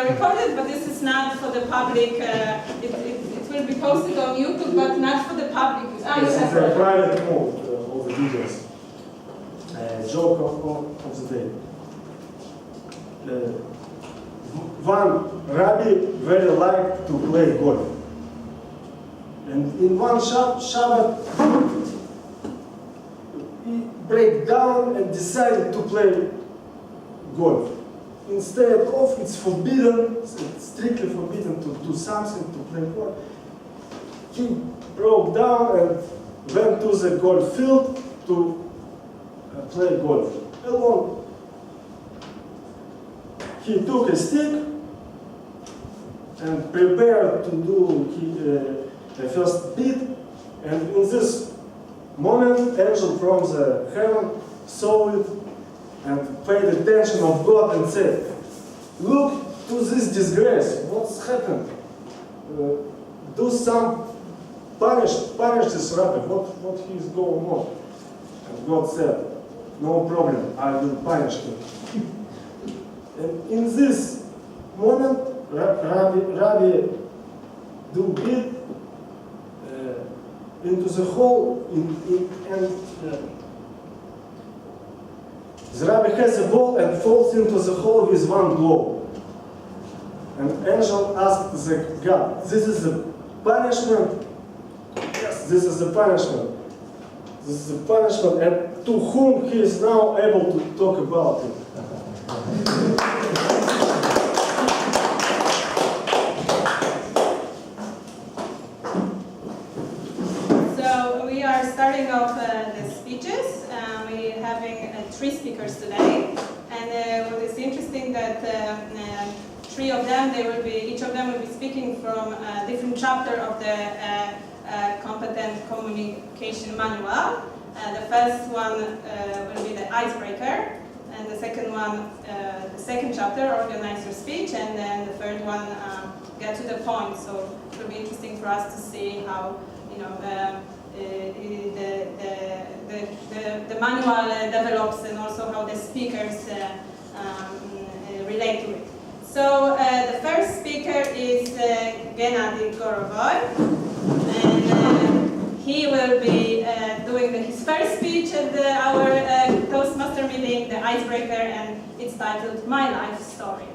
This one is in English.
recorded, but this is not for the public. It will be posted on YouTube, but not for the public. This is a private mode of the videos. Joke of the day. One rabbi very liked to play golf. And in one Shabbat, he broke down and decided to play golf. Instead of, it's forbidden, it's strictly forbidden to do something, to play golf. He broke down and went to the golf field to play golf alone. He took a stick and prepared to do the first beat, and in this moment, angel from the heaven saw it and paid attention of God and said, "Look to this disgrace, what's happened? Do some punish this rabbi, what he is going on?" And God said, "No problem, I will punish him." And in this moment, Rabbi do beat into the hole, and the rabbi has a ball and falls into the hole with one blow. And angel asked the God, "This is the punishment?" "Yes, this is the punishment. This is the punishment, and to whom he is now able to talk about it." So we are starting off the speeches. We're having 3 speakers today, and what is interesting that 3 of them, each of them will be speaking from a different chapter of the Competent Communication Manual. The first one will be the icebreaker, and the second one, the second chapter, organize your speech, and then the third one, get to the point. So it will be interesting for us to see how, the manual develops, and also how the speakers relate to it. So the first speaker is Gennady Gorovoi, and he will be doing his first speech at our Toastmaster meeting, the icebreaker, and it's titled "My Life Story."